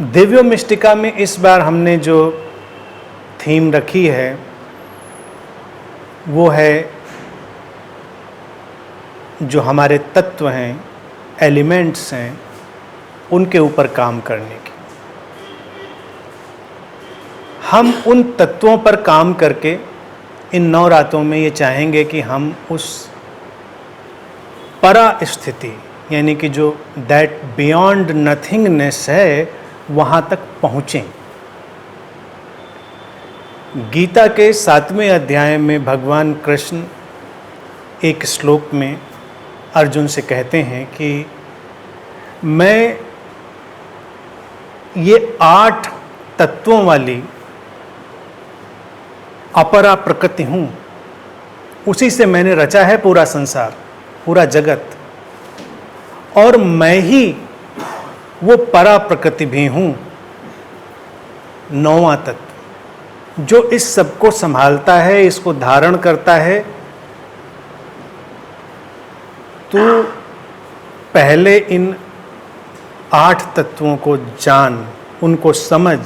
Divya Mystica में इस बार हमने जो थीम रखी है वो है जो हमारे तत्व हैं, एलिमेंट्स हैं, उनके ऊपर काम करने की। हम उन तत्वों पर काम करके इन 9 रातों में ये चाहेंगे कि हम उस परा स्थिति यानी कि जो दैट बियॉन्ड नथिंगनेस है वहाँ तक पहुँचें। गीता के 7वें अध्याय में भगवान कृष्ण एक श्लोक में अर्जुन से कहते हैं कि मैं ये 8 तत्वों वाली अपरा प्रकृति हूँ, उसी से मैंने रचा है पूरा संसार, पूरा जगत, और मैं ही वो परा प्रकृति भी हूँ, 9वां तत्व जो इस सब को संभालता है, इसको धारण करता है। तो पहले इन 8 तत्वों को जान, उनको समझ,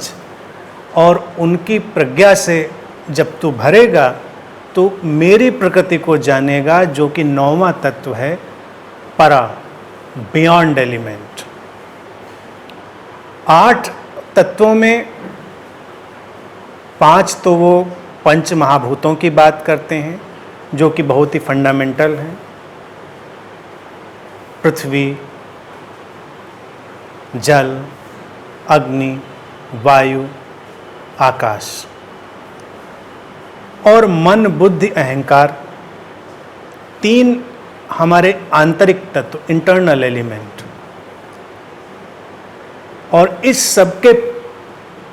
और उनकी प्रज्ञा से जब तू भरेगा तो मेरी प्रकृति को जानेगा जो कि 9वां तत्व है, परा, बियॉन्ड एलिमेंट। 8 तत्वों में 5 तो वो पंच महाभूतों की बात करते हैं जो कि बहुत ही फंडामेंटल हैं, पृथ्वी, जल, अग्नि, वायु, आकाश, और मन, बुद्धि, अहंकार, 3 हमारे आंतरिक तत्व, इंटरनल एलिमेंट। और इस सब के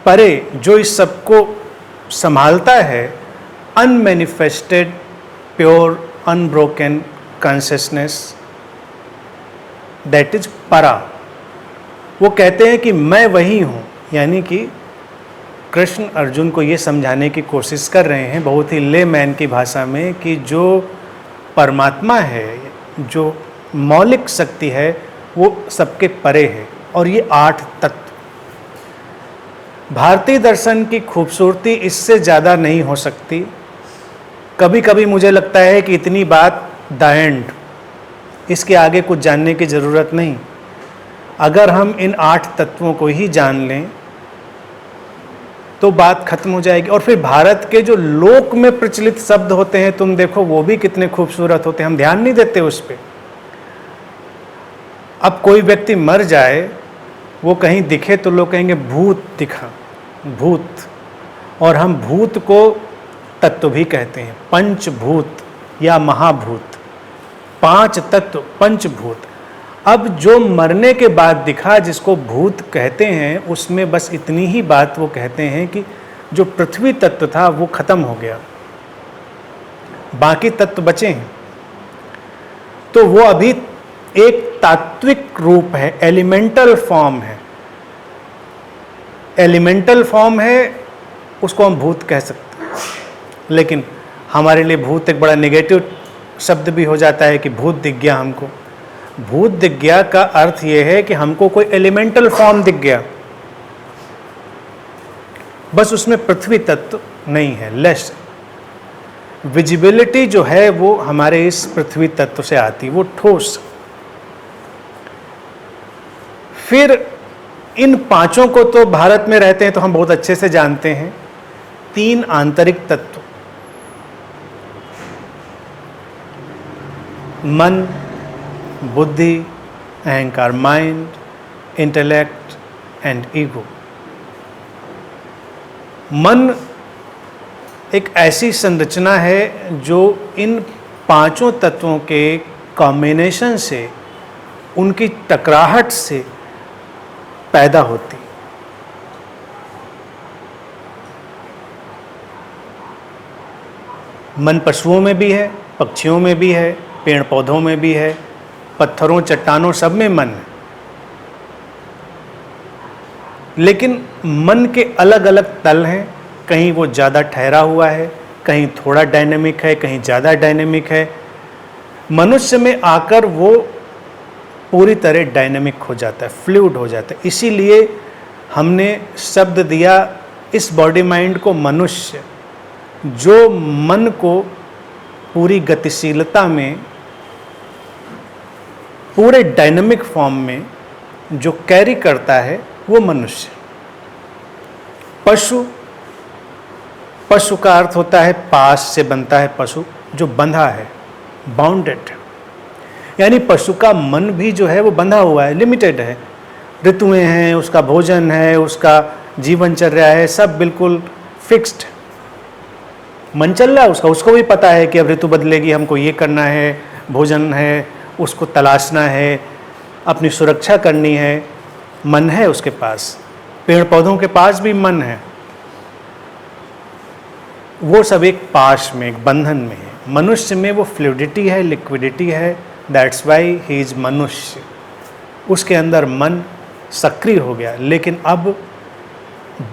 परे जो इस सब को संभालता है, unmanifested, pure, unbroken consciousness, that is परा। वो कहते हैं कि मैं वही हूँ, यानी कि कृष्ण अर्जुन को ये समझाने की कोशिश कर रहे हैं बहुत ही लेमैन की भाषा में कि जो परमात्मा है, जो मौलिक शक्ति है, वो सबके परे है। और ये 8 तत्व, भारतीय दर्शन की खूबसूरती इससे ज़्यादा नहीं हो सकती। कभी कभी मुझे लगता है कि इतनी बात द एंड, इसके आगे कुछ जानने की ज़रूरत नहीं। अगर हम इन 8 तत्वों को ही जान लें तो बात खत्म हो जाएगी। और फिर भारत के जो लोक में प्रचलित शब्द होते हैं, तुम देखो वो भी कितने खूबसूरत होते हैं, हम ध्यान नहीं देते उस पर। अब कोई व्यक्ति मर जाए, वो कहीं दिखे तो लोग कहेंगे भूत दिखा, भूत। और हम भूत को तत्व भी कहते हैं, पंचभूत या महाभूत, 5 तत्व, पंचभूत। अब जो मरने के बाद दिखा, जिसको भूत कहते हैं, उसमें बस इतनी ही बात वो कहते हैं कि जो पृथ्वी तत्व था वो खत्म हो गया, बाकी तत्व बचे हैं। तो वो अभी एक तात्विक रूप है, एलिमेंटल फॉर्म है। एलिमेंटल फॉर्म है, उसको हम भूत कह सकते हैं। लेकिन हमारे लिए भूत एक बड़ा नेगेटिव शब्द भी हो जाता है कि भूत दिख गया हमको। भूत दिख गया का अर्थ यह है कि हमको कोई एलिमेंटल फॉर्म दिख गया, बस उसमें पृथ्वी तत्व नहीं है, लेस। विजिबिलिटी जो है वो हमारे इस पृथ्वी तत्व से आती, वो ठोस। फिर इन 5 को तो भारत में रहते हैं तो हम बहुत अच्छे से जानते हैं। 3 आंतरिक तत्व, मन, बुद्धि, अहंकार, माइंड, इंटेलेक्ट एंड ईगो। मन एक ऐसी संरचना है जो इन 5 तत्वों के कॉम्बिनेशन से, उनकी टकराहट से पैदा होती। मन पशुओं में भी है, पक्षियों में भी है, पेड़ पौधों में भी है, पत्थरों, चट्टानों, सब में मन है। लेकिन मन के अलग अलग तल हैं, कहीं वो ज़्यादा ठहरा हुआ है, कहीं थोड़ा डायनेमिक है, कहीं ज़्यादा डायनेमिक है। मनुष्य में आकर वो पूरी तरह डायनेमिक हो जाता है, फ्लूइड हो जाता है। इसीलिए हमने शब्द दिया इस बॉडी माइंड को मनुष्य, जो मन को पूरी गतिशीलता में, पूरे डायनामिक फॉर्म में जो कैरी करता है वो मनुष्य। पशु, पशु का अर्थ होता है पास से बनता है पशु, जो बंधा है, बाउंडेड, यानी पशु का मन भी जो है वो बंधा हुआ है, लिमिटेड है। ऋतुएं हैं, उसका भोजन है, उसका जीवनचर्या है, सब बिल्कुल फिक्स्ड। मन चल रहा है उसका, उसको भी पता है कि अब ऋतु बदलेगी, हमको ये करना है, भोजन है, उसको तलाशना है, अपनी सुरक्षा करनी है, मन है उसके पास। पेड़ पौधों के पास भी मन है, वो सब एक पाश में, एक बंधन में है। मनुष्य में वो फ्लूइडिटी है, लिक्विडिटी है, दैट्स वाई ही इज मनुष्य। उसके अंदर मन सक्रिय हो गया। लेकिन अब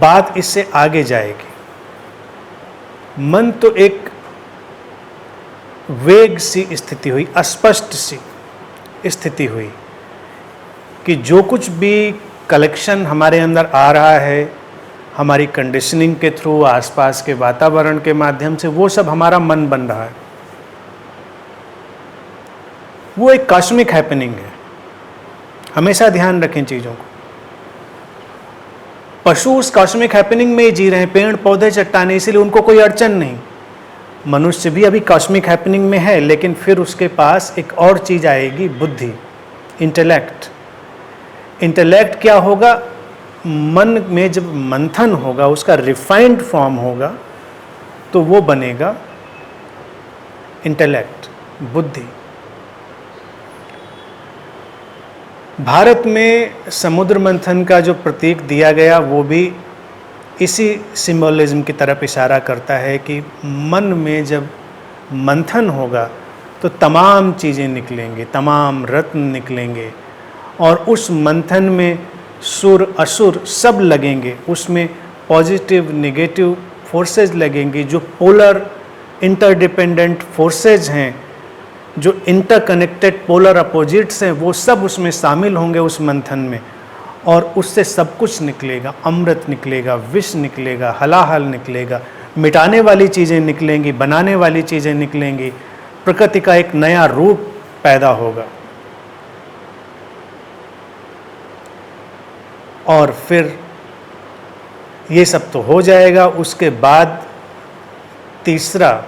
बात इससे आगे जाएगी। मन तो एक वेग सी स्थिति हुई, अस्पष्ट सी स्थिति हुई कि जो कुछ भी कलेक्शन हमारे अंदर आ रहा है, हमारी कंडीशनिंग के थ्रू, आसपास के वातावरण के माध्यम से, वो सब हमारा मन बन रहा है। वो एक कॉस्मिक हैपनिंग है, हमेशा ध्यान रखें चीज़ों को। पशु उस कॉस्मिक हैपनिंग में ही जी रहे हैं, पेड़ पौधे चट्टाने, इसीलिए उनको कोई अड़चन नहीं। मनुष्य भी अभी कॉस्मिक हैपनिंग में है, लेकिन फिर उसके पास एक और चीज़ आएगी, बुद्धि, इंटेलेक्ट। इंटेलेक्ट क्या होगा? मन में जब मंथन होगा, उसका रिफाइंड फॉर्म होगा, तो वो बनेगा इंटेलेक्ट, बुद्धि। भारत में समुद्र मंथन का जो प्रतीक दिया गया वो भी इसी सिंबोलिज्म की तरफ इशारा करता है कि मन में जब मंथन होगा तो तमाम चीज़ें निकलेंगी, तमाम रत्न निकलेंगे, और उस मंथन में सुर असुर सब लगेंगे। उसमें पॉजिटिव नेगेटिव फोर्सेज लगेंगी, जो पोलर इंटरडिपेंडेंट फोर्सेज हैं, जो इंटरकनेक्टेड पोलर अपोजिट्स हैं, वो सब उसमें शामिल होंगे उस मंथन में, और उससे सब कुछ निकलेगा। अमृत निकलेगा, विष निकलेगा, हलाहल निकलेगा, मिटाने वाली चीज़ें निकलेंगी, बनाने वाली चीज़ें निकलेंगी, प्रकृति का एक नया रूप पैदा होगा। और फिर ये सब तो हो जाएगा। उसके बाद तीसरा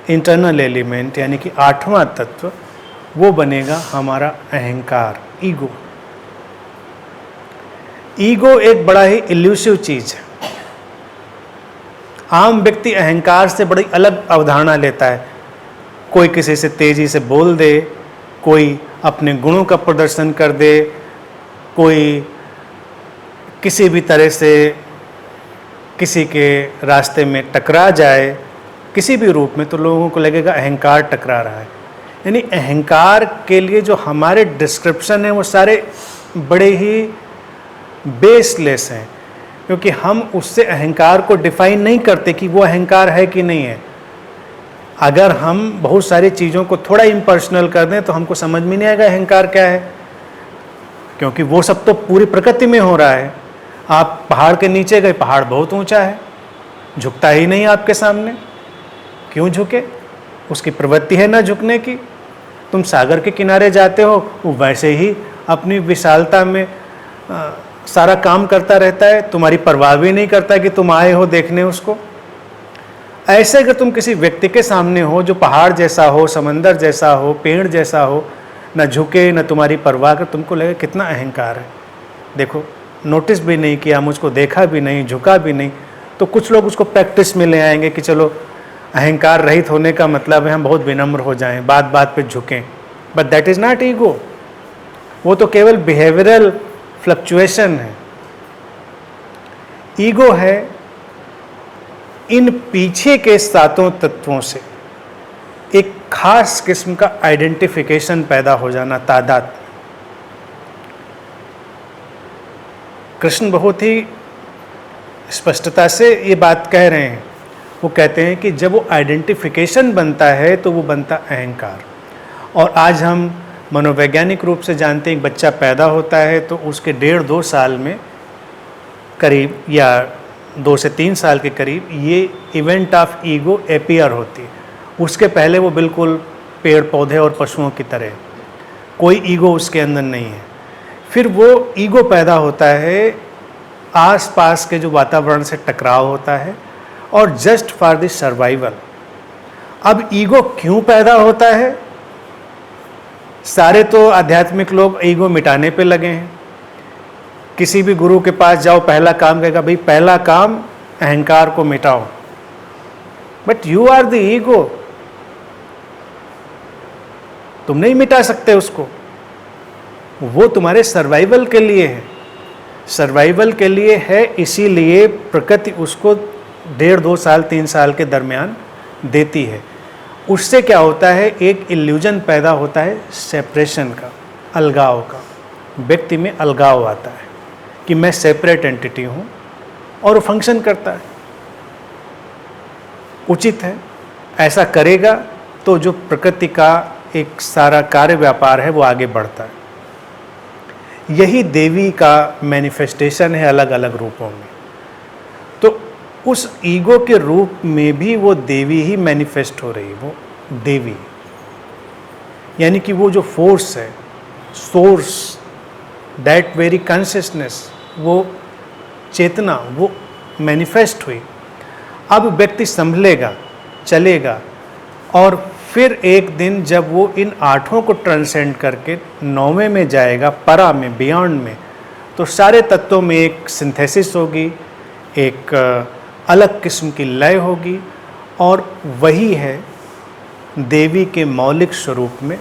इंटरनल एलिमेंट, यानी कि 8वां तत्व, वो बनेगा हमारा अहंकार, ईगो। ईगो एक बड़ा ही इल्यूसिव चीज़ है। आम व्यक्ति अहंकार से बड़ी अलग अवधारणा लेता है। कोई किसी से तेजी से बोल दे, कोई अपने गुणों का प्रदर्शन कर दे, कोई किसी भी तरह से किसी के रास्ते में टकरा जाए, किसी भी रूप में, तो लोगों को लगेगा अहंकार टकरा रहा है। यानी अहंकार के लिए जो हमारे डिस्क्रिप्शन हैं वो सारे बड़े ही बेसलेस हैं, क्योंकि हम उससे अहंकार को डिफाइन नहीं करते कि वो अहंकार है कि नहीं है। अगर हम बहुत सारी चीज़ों को थोड़ा इम्पर्सनल कर दें तो हमको समझ में नहीं आएगा अहंकार क्या है, क्योंकि वो सब तो पूरी प्रकृति में हो रहा है। आप पहाड़ के नीचे गए, पहाड़ बहुत ऊंचा है, झुकता ही नहीं आपके सामने, क्यों झुके? उसकी प्रवृत्ति है ना झुकने की। तुम सागर के किनारे जाते हो, वो वैसे ही अपनी विशालता में सारा काम करता रहता है, तुम्हारी परवाह भी नहीं करता कि तुम आए हो देखने उसको। ऐसे अगर तुम किसी व्यक्ति के सामने हो जो पहाड़ जैसा हो, समंदर जैसा हो, पेड़ जैसा हो, न झुके न तुम्हारी परवाह कर, तुमको लगे कितना अहंकार है। देखो, नोटिस भी नहीं किया, मुझको देखा भी नहीं, झुका भी नहीं। तो कुछ लोग उसको प्रैक्टिस में ले आएंगे कि चलो अहंकार रहित होने का मतलब है हम बहुत विनम्र हो जाएं, बात बात पे झुकें। But that is not ego. वो तो केवल बिहेवियरल फ्लक्चुएशन है। ईगो है इन पीछे के 7 तत्वों से एक खास किस्म का आइडेंटिफिकेशन पैदा हो जाना, तादाद। कृष्ण बहुत ही स्पष्टता से ये बात कह रहे हैं। वो कहते हैं कि जब वो आइडेंटिफिकेशन बनता है तो वो बनता अहंकार। और आज हम मनोवैज्ञानिक रूप से जानते हैं, एक बच्चा पैदा होता है तो उसके 1.5-2 साल में करीब या 2 से 3 साल के करीब ये इवेंट ऑफ ईगो अपीयर होती है। उसके पहले वो बिल्कुल पेड़ पौधे और पशुओं की तरह, कोई ईगो उसके अंदर नहीं है। फिर वो ईगो पैदा होता है, आसपास के जो वातावरण से टकराव होता है और जस्ट फॉर द सर्वाइवल। अब ईगो क्यों पैदा होता है? सारे तो आध्यात्मिक लोग ईगो मिटाने पे लगे हैं। किसी भी गुरु के पास जाओ, पहला काम कहेगा भाई पहला काम अहंकार को मिटाओ। But you are the ego, तुम नहीं मिटा सकते उसको, वो तुम्हारे सर्वाइवल के लिए है, सर्वाइवल के लिए है। इसीलिए प्रकृति उसको 1.5-2 साल 3 साल के दरमियान देती है। उससे क्या होता है, एक इल्यूजन पैदा होता है सेपरेशन का, अलगाव का। व्यक्ति में अलगाव आता है कि मैं सेपरेट एंटिटी हूँ और वो फंक्शन करता है। उचित है, ऐसा करेगा तो जो प्रकृति का एक सारा कार्य व्यापार है वो आगे बढ़ता है। यही देवी का मैनिफेस्टेशन है अलग अलग रूपों में। तो उस ईगो के रूप में भी वो देवी ही मैनिफेस्ट हो रही है। वो देवी यानी कि वो जो फोर्स है, सोर्स, दैट वेरी कॉन्शियसनेस, वो चेतना, वो मैनिफेस्ट हुई। अब व्यक्ति संभलेगा, चलेगा और फिर एक दिन जब वो इन 8 को ट्रांसेंड करके 9वें में जाएगा, परा में, बियॉन्ड में, तो सारे तत्वों में एक सिंथेसिस होगी, एक अलग किस्म की लय होगी और वही है देवी के मौलिक स्वरूप में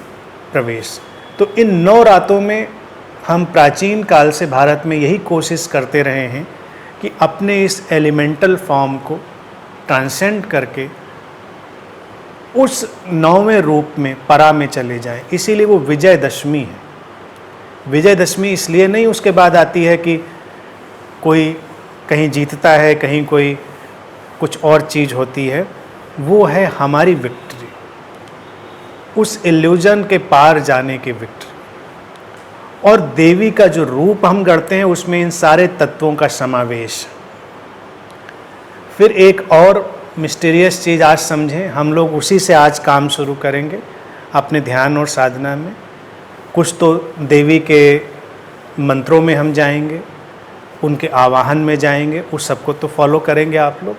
प्रवेश। तो इन 9 रातों में हम प्राचीन काल से भारत में यही कोशिश करते रहे हैं कि अपने इस एलिमेंटल फॉर्म को ट्रांसेंड करके उस 9वें रूप में, परा में चले जाए। इसीलिए वो विजयदशमी है। विजयदशमी इसलिए नहीं उसके बाद आती है कि कोई कहीं जीतता है, कहीं कोई कुछ और चीज़ होती है। वो है हमारी विक्ट्री, उस इल्यूजन के पार जाने की विक्ट्री। और देवी का जो रूप हम गढ़ते हैं उसमें इन सारे तत्वों का समावेश। फिर एक और मिस्टीरियस चीज़ आज समझें, हम लोग उसी से आज काम शुरू करेंगे अपने ध्यान और साधना में। कुछ तो देवी के मंत्रों में हम जाएंगे, उनके आवाहन में जाएंगे, उस सबको तो फॉलो करेंगे आप लोग।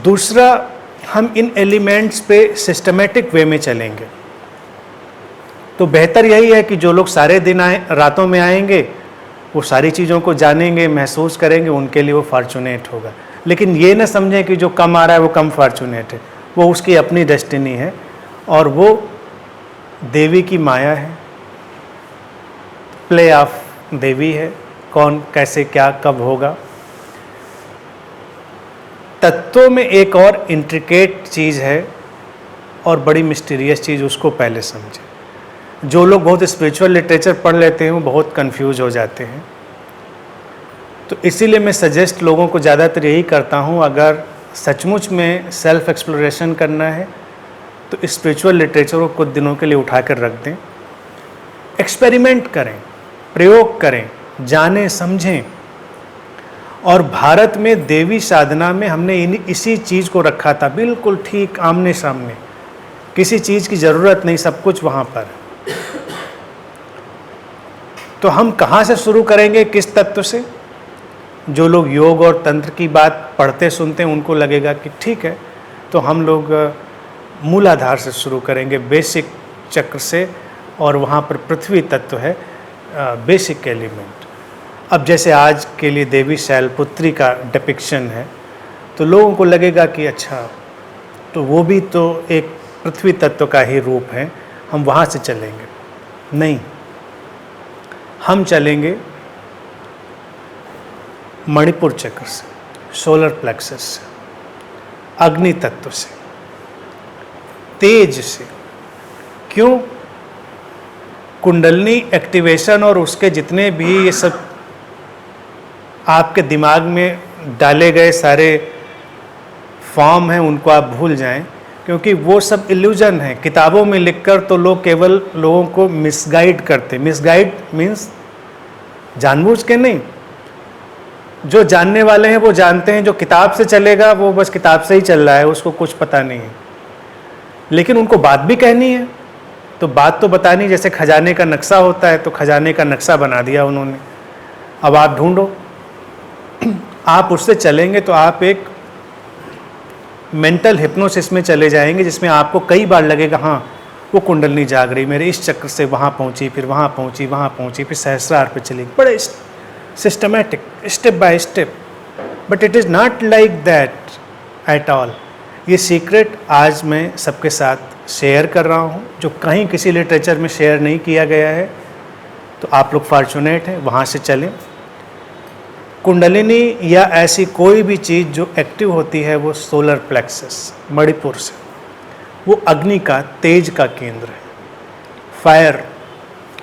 दूसरा, हम इन एलिमेंट्स पे सिस्टमेटिक वे में चलेंगे। तो बेहतर यही है कि जो लोग सारे दिन रातों में आएंगे वो सारी चीज़ों को जानेंगे, महसूस करेंगे, उनके लिए वो फॉर्चुनेट होगा। लेकिन ये ना समझें कि जो कम आ रहा है वो कम फॉर्चुनेट है, वो उसकी अपनी डेस्टिनी है और वो देवी की माया है, प्ले ऑफ देवी है, कौन कैसे क्या कब होगा। तत्वों में एक और इंट्रिकेट चीज़ है और बड़ी मिस्टीरियस चीज़, उसको पहले समझें। जो लोग बहुत स्पिरिचुअल लिटरेचर पढ़ लेते हैं वो बहुत कंफ्यूज हो जाते हैं। तो इसीलिए मैं सजेस्ट लोगों को ज़्यादातर यही करता हूँ, अगर सचमुच में सेल्फ एक्सप्लोरेशन करना है तो स्पिरिचुअल लिटरेचर को कुछ दिनों के लिए उठा कर रख दें, एक्सपेरिमेंट करें, प्रयोग करें, जानें, समझें। और भारत में देवी साधना में हमने इसी चीज़ को रखा था, बिल्कुल ठीक आमने सामने, किसी चीज़ की ज़रूरत नहीं, सब कुछ वहाँ पर। तो हम कहाँ से शुरू करेंगे, किस तत्व से? जो लोग योग और तंत्र की बात पढ़ते सुनते हैं उनको लगेगा कि ठीक है, तो हम लोग मूलाधार से शुरू करेंगे, बेसिक चक्र से, और वहाँ पर पृथ्वी तत्व है, बेसिक एलिमेंट। अब जैसे आज के लिए देवी शैलपुत्री का डिपिक्शन है तो लोगों को लगेगा कि अच्छा, तो वो भी तो एक पृथ्वी तत्व का ही रूप है, हम वहाँ से चलेंगे। नहीं, हम चलेंगे मणिपुर चक्र से, सोलर प्लेक्सस से, अग्नि तत्व से, तेज से। क्यों? कुंडलनी एक्टिवेशन और उसके जितने भी ये सब आपके दिमाग में डाले गए सारे फॉर्म हैं उनको आप भूल जाएं, क्योंकि वो सब इल्यूजन है। किताबों में लिखकर तो लोग केवल लोगों को मिसगाइड करते। मिसगाइड मीन्स जानबूझ के नहीं, जो जानने वाले हैं वो जानते हैं, जो किताब से चलेगा वो बस किताब से ही चल रहा है, उसको कुछ पता नहीं है। लेकिन उनको बात भी कहनी है, तो बात तो बतानी, जैसे खजाने का नक्शा होता है, तो खजाने का नक्शा बना दिया उन्होंने। अब आप ढूंढो, आप उससे चलेंगे तो आप एक मेंटल हिप्नोसिस में चले जाएंगे, जिसमें आपको कई बार लगेगा हाँ वो कुंडलनी जाग रही, मेरे इस चक्र से वहाँ पहुँची, फिर वहाँ पहुँची, वहाँ पहुँची, फिर सहस्रार पे चली, बड़े systematic, step by step. But it is not like that at all. ये सीक्रेट आज मैं सबके साथ शेयर कर रहा हूँ, जो कहीं किसी लिटरेचर में शेयर नहीं किया गया है। तो आप लोग फॉर्चुनेट हैं, वहाँ से चलें। कुंडलिनी या ऐसी कोई भी चीज़ जो एक्टिव होती है वो सोलर प्लेक्सस, मणिपुर से, वो अग्नि का, तेज का केंद्र है, फायर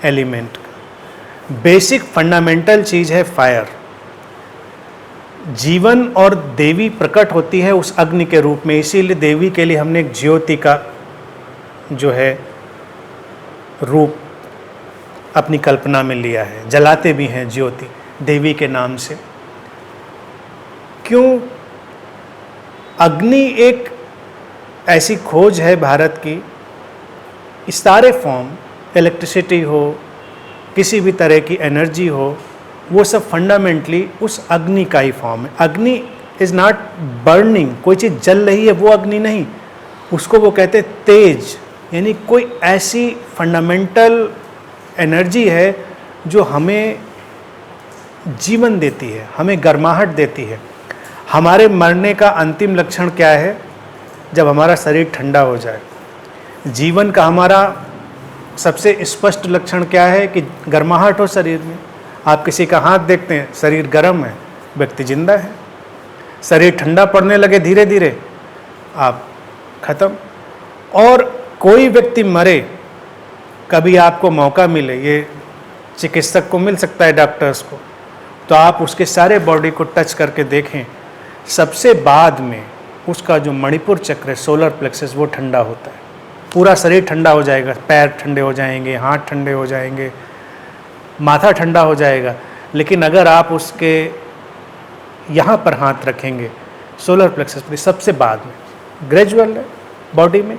एलिमेंट का बेसिक फंडामेंटल चीज़ है फायर। जीवन और देवी प्रकट होती है उस अग्नि के रूप में, इसीलिए देवी के लिए हमने एक ज्योति का जो है रूप अपनी कल्पना में लिया है, जलाते भी हैं ज्योति देवी के नाम से। क्यों? अग्नि एक ऐसी खोज है भारत की, इस सारे फॉर्म, इलेक्ट्रिसिटी हो, किसी भी तरह की एनर्जी हो, वो सब फंडामेंटली उस अग्नि का ही फॉर्म है। अग्नि इज़ नॉट बर्निंग, कोई चीज़ जल रही है वो अग्नि नहीं, उसको वो कहते हैं तेज, यानी कोई ऐसी फंडामेंटल एनर्जी है जो हमें जीवन देती है, हमें गर्माहट देती है। हमारे मरने का अंतिम लक्षण क्या है? जब हमारा शरीर ठंडा हो जाए। जीवन का हमारा सबसे स्पष्ट लक्षण क्या है? कि गर्माहट हो शरीर में। आप किसी का हाथ देखते हैं, शरीर गर्म है, व्यक्ति जिंदा है। शरीर ठंडा पड़ने लगे धीरे धीरे, आप खत्म। और कोई व्यक्ति मरे, कभी आपको मौका मिले, ये चिकित्सक को मिल सकता है, डॉक्टर्स को, तो आप उसके सारे बॉडी को टच करके देखें, सबसे बाद में उसका जो मणिपुर चक्र है, सोलर प्लेक्सस, वो ठंडा होता है। पूरा शरीर ठंडा हो जाएगा, पैर ठंडे हो जाएंगे, हाथ ठंडे हो जाएंगे, माथा ठंडा हो जाएगा। लेकिन अगर आप उसके यहाँ पर हाथ रखेंगे, सोलर प्लेक्सस पर, सबसे बाद में, ग्रेजुअल है बॉडी में।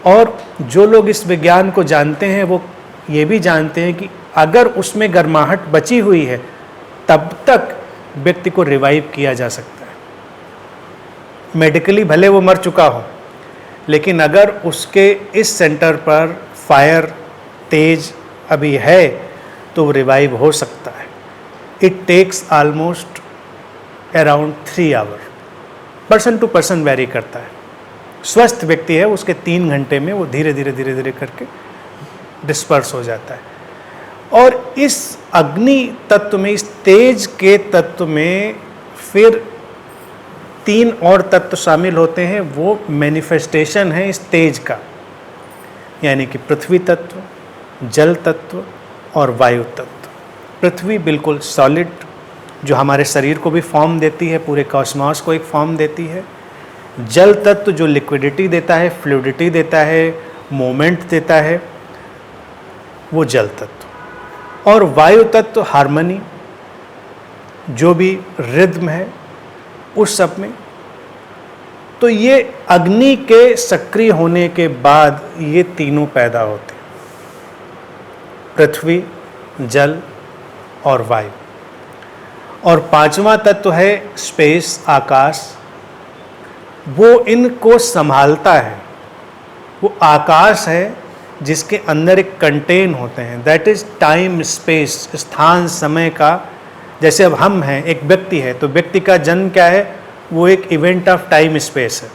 और जो लोग इस विज्ञान को जानते हैं वो ये भी जानते हैं कि अगर उसमें गर्माहट बची हुई है तब तक व्यक्ति को रिवाइव किया जा सकता है। मेडिकली भले वो मर चुका हो, लेकिन अगर उसके इस सेंटर पर फायर तेज अभी है तो वो रिवाइव हो सकता है। It takes almost around 3 hour, person to person vary करता है। स्वस्थ व्यक्ति है, उसके 3 घंटे में वो धीरे धीरे धीरे धीरे करके डिस्पर्स हो जाता है। और इस अग्नि तत्व में, इस तेज के तत्व में फिर 3 और तत्व शामिल होते हैं। वो मैनिफेस्टेशन है इस तेज का, यानी कि पृथ्वी तत्व, जल तत्व और वायु तत्व। पृथ्वी बिल्कुल सॉलिड, जो हमारे शरीर को भी फॉर्म देती है, पूरे कॉस्मॉस को एक फॉर्म देती है। जल तत्व जो लिक्विडिटी देता है, फ्लूइडिटी देता है, मोमेंट देता है, वो जल तत्व। और वायु तत्व हार्मनी, जो भी रिद्म है उस सब में। तो ये अग्नि के सक्रिय होने के बाद ये तीनों पैदा होते हैं, पृथ्वी, जल और वायु। और 5वां तत्व है स्पेस, आकाश। वो इनको संभालता है। वो आकाश है जिसके अंदर एक कंटेन होते हैं, दैट इज टाइम स्पेस, स्थान समय का। जैसे अब हम हैं, एक व्यक्ति है, तो व्यक्ति का जन्म क्या है? वो एक इवेंट ऑफ टाइम स्पेस है।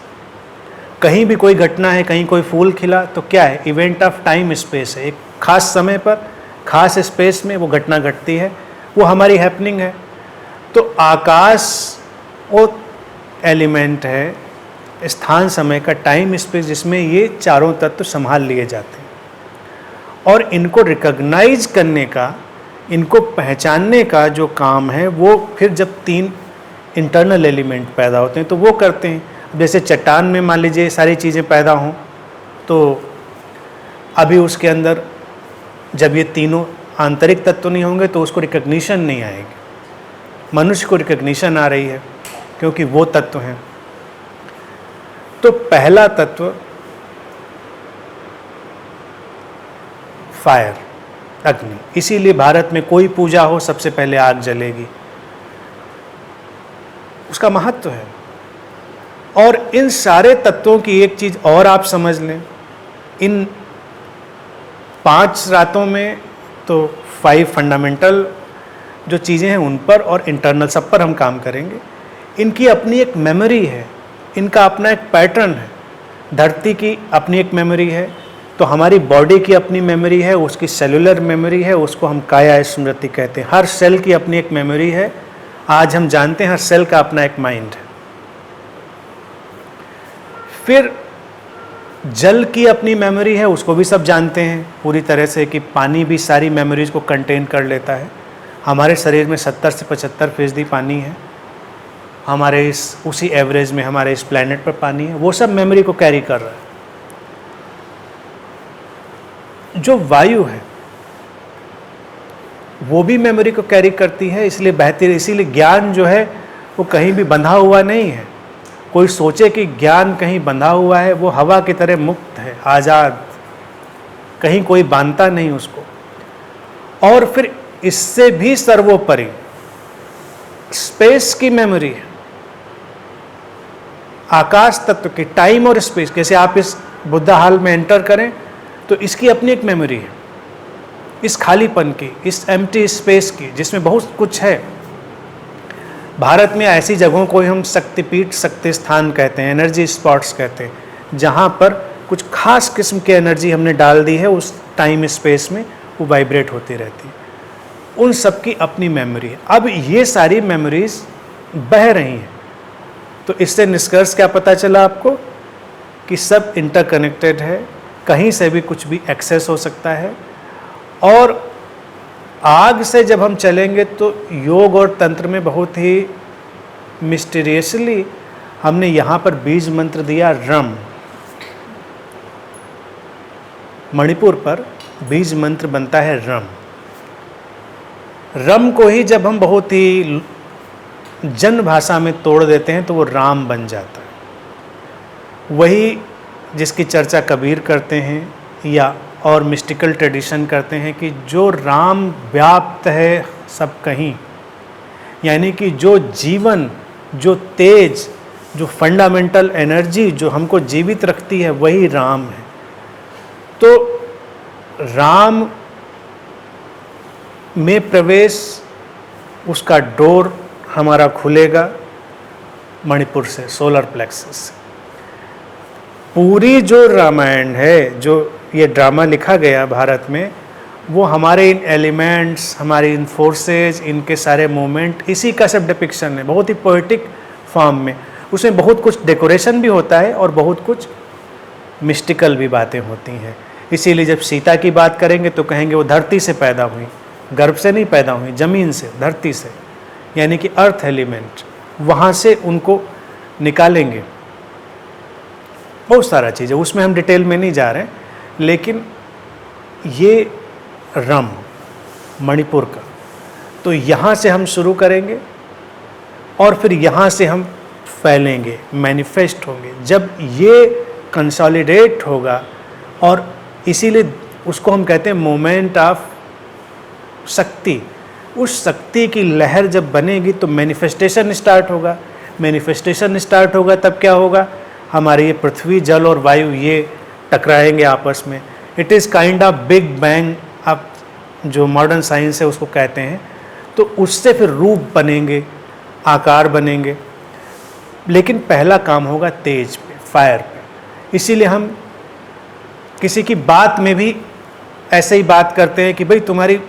कहीं भी कोई घटना है, कहीं कोई फूल खिला, तो क्या है? इवेंट ऑफ टाइम स्पेस है। एक खास समय पर, खास स्पेस में वो घटना घटती है, वो हमारी हैपनिंग है। तो आकाश वो एलिमेंट है, स्थान समय का, टाइम स्पेस, जिसमें ये चारों तत्व संभाल लिए जाते हैं। और इनको रिकॉग्नाइज करने का, इनको पहचानने का जो काम है, वो फिर जब 3 इंटरनल एलिमेंट पैदा होते हैं तो वो करते हैं। जैसे चट्टान में मान लीजिए सारी चीज़ें पैदा हों, तो अभी उसके अंदर जब ये तीनों आंतरिक तत्व नहीं होंगे तो उसको रिकग्निशन नहीं आएगी। मनुष्य को रिकग्निशन आ रही है, क्योंकि वो तत्व हैं। तो पहला तत्व फायर, अग्नि। इसीलिए भारत में कोई पूजा हो सबसे पहले आग जलेगी, उसका महत्व है। और इन सारे तत्वों की एक चीज और आप समझ लें, इन 5 रातों में तो 5 फंडामेंटल जो चीज़ें हैं उन पर और इंटरनल सब पर हम काम करेंगे। इनकी अपनी एक मेमोरी है, इनका अपना एक पैटर्न है। धरती की अपनी एक मेमोरी है, तो हमारी बॉडी की अपनी मेमोरी है, उसकी सेलुलर मेमोरी है, उसको हम काया स्मृति कहते हैं। हर सेल की अपनी एक मेमोरी है। आज हम जानते हैं हर सेल का अपना एक माइंड है। फिर जल की अपनी मेमोरी है, उसको भी सब जानते हैं पूरी तरह से कि पानी भी सारी मेमोरीज को कंटेन कर लेता है। हमारे शरीर में 70 से 75% पानी है, हमारे उसी एवरेज में हमारे इस प्लेनेट पर पानी है, वो सब मेमोरी को कैरी कर रहा है। जो वायु है वो भी मेमोरी को कैरी करती है, इसलिए बहती है। इसीलिए ज्ञान जो है वो कहीं भी बंधा हुआ नहीं है। कोई सोचे कि ज्ञान कहीं बंधा हुआ है, वो हवा की तरह मुक्त है, आज़ाद, कहीं कोई बांधता नहीं उसको। और फिर इससे भी सर्वोपरि स्पेस की मेमोरी है, आकाश तत्व की, टाइम और स्पेस। जैसे आप इस बुद्धा हाल में एंटर करें तो इसकी अपनी एक मेमोरी है, इस खालीपन की, इस एम्प्टी स्पेस की, जिसमें बहुत कुछ है। भारत में ऐसी जगहों को हम शक्तिपीठ, शक्ति स्थान कहते हैं, एनर्जी स्पॉट्स कहते हैं, जहाँ पर कुछ खास किस्म की एनर्जी हमने डाल दी है, उस टाइम स्पेस में वो वाइब्रेट होती रहती है। उन सब की अपनी मेमोरी है। अब ये सारी मेमोरीज बह रही हैं, तो इससे निष्कर्ष क्या पता चला आपको कि सब इंटरकनेक्टेड है, कहीं से भी कुछ भी एक्सेस हो सकता है। और आग से जब हम चलेंगे तो योग और तंत्र में बहुत ही मिस्टीरियसली हमने यहाँ पर बीज मंत्र दिया रम। मणिपुर पर बीज मंत्र बनता है रम। रम को ही जब हम बहुत ही जन भाषा में तोड़ देते हैं तो वो राम बन जाता है। वही जिसकी चर्चा कबीर करते हैं या और मिस्टिकल ट्रेडिशन करते हैं कि जो राम व्याप्त है सब कहीं, यानी कि जो जीवन, जो तेज, जो फंडामेंटल एनर्जी जो हमको जीवित रखती है वही राम है। तो राम में प्रवेश, उसका डोर हमारा खुलेगा मणिपुर से, सोलर प्लेक्सस से। पूरी जो रामायण है, जो ये ड्रामा लिखा गया भारत में, वो हमारे इन एलिमेंट्स, हमारी इन फोर्सेज, इनके सारे मूवमेंट, इसी का सब डिपिक्शन है, बहुत ही पोएटिक फॉर्म में। उसमें बहुत कुछ डेकोरेशन भी होता है और बहुत कुछ मिस्टिकल भी बातें होती हैं। इसीलिए जब सीता की बात करेंगे तो कहेंगे वो धरती से पैदा हुई, गर्भ से नहीं पैदा हुई, ज़मीन से, धरती से, यानी कि अर्थ एलिमेंट, वहाँ से उनको निकालेंगे। बहुत सारा चीज़ है, उसमें हम डिटेल में नहीं जा रहे हैं, लेकिन ये रम मणिपुर का, तो यहाँ से हम शुरू करेंगे और फिर यहाँ से हम फैलेंगे, मैनिफेस्ट होंगे। जब ये कंसोलिडेट होगा, और इसीलिए उसको हम कहते हैं मोमेंट ऑफ शक्ति। उस शक्ति की लहर जब बनेगी तो मैनिफेस्टेशन स्टार्ट होगा। मैनिफेस्टेशन स्टार्ट होगा तब क्या होगा, हमारे ये पृथ्वी, जल और वायु ये टकराएंगे आपस में। It is kind of big bang, आप जो मॉडर्न साइंस है उसको कहते हैं। तो उससे फिर रूप बनेंगे, आकार बनेंगे। लेकिन पहला काम होगा तेज पे, फायर पे। इसीलिए हम किसी की बात में भी ऐसे ही बात करते हैं कि भाई तुम्हारी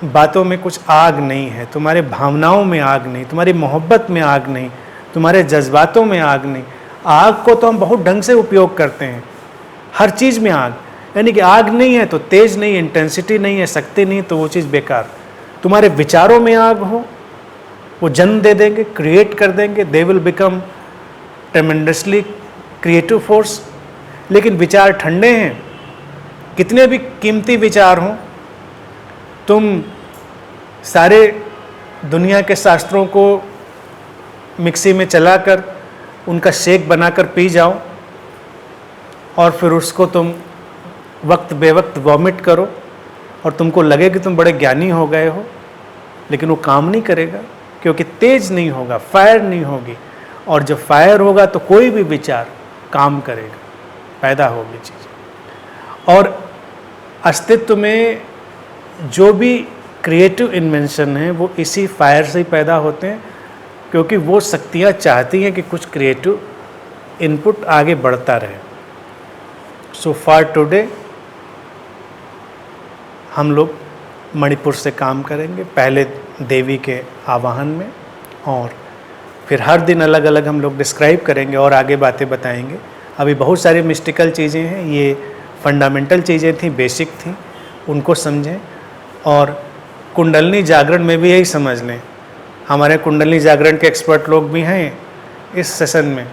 बातों में कुछ आग नहीं है, तुम्हारे भावनाओं में आग नहीं, तुम्हारी मोहब्बत में आग नहीं, तुम्हारे जज्बातों में आग नहीं। आग को तो हम बहुत ढंग से उपयोग करते हैं, हर चीज़ में आग, यानी कि आग नहीं है तो तेज नहीं, इंटेंसिटी नहीं है, शक्ति नहीं, तो वो चीज़ बेकार। तुम्हारे विचारों में आग हो, वो जन्म दे देंगे, क्रिएट कर देंगे, they will become tremendously creative force. लेकिन विचार ठंडे हैं, कितने भी कीमती विचार हों, तुम सारे दुनिया के शास्त्रों को मिक्सी में चलाकर उनका शेक बनाकर पी जाओ और फिर उसको तुम वक्त बेवक्त वॉमिट करो और तुमको लगे कि तुम बड़े ज्ञानी हो गए हो, लेकिन वो काम नहीं करेगा क्योंकि तेज नहीं होगा, फायर नहीं होगी। और जब फायर होगा तो कोई भी विचार काम करेगा, पैदा होगी चीज़ें। और अस्तित्व में जो भी क्रिएटिव इन्वेंशन है वो इसी फायर से ही पैदा होते हैं, क्योंकि वो शक्तियाँ चाहती हैं कि कुछ क्रिएटिव इनपुट आगे बढ़ता रहे। सो फॉर टुडे हम लोग मणिपुर से काम करेंगे, पहले देवी के आवाहन में, और फिर हर दिन अलग अलग हम लोग डिस्क्राइब करेंगे और आगे बातें बताएंगे। अभी बहुत सारी मिस्टिकल चीज़ें हैं, ये फंडामेंटल चीज़ें थी, बेसिक थी, उनको समझें। और कुंडलनी जागरण में भी यही समझ लें, हमारे कुंडलनी जागरण के एक्सपर्ट लोग भी हैं इस सेशन में,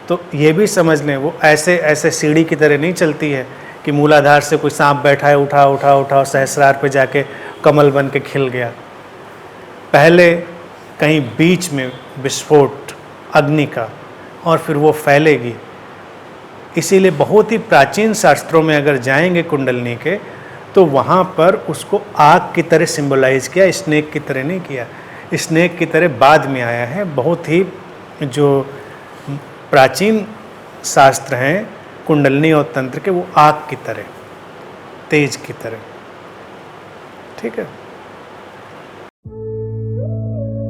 तो ये भी समझ लें वो ऐसे ऐसे सीढ़ी की तरह नहीं चलती है कि मूलाधार से कोई सांप बैठा है, उठा उठा उठा और सहस्रार पे जाके कमल बन के खिल गया। पहले कहीं बीच में विस्फोट अग्नि का और फिर वो फैलेगी। इसीलिए बहुत ही प्राचीन शास्त्रों में अगर जाएंगे कुंडलनी के, तो वहाँ पर उसको आग की तरह सिंबलाइज किया, स्नेक की तरह नहीं किया। स्नेक की तरह बाद में आया है। बहुत ही जो प्राचीन शास्त्र हैं कुंडलनी और तंत्र के, वो आग की तरह, तेज की तरह। ठीक है।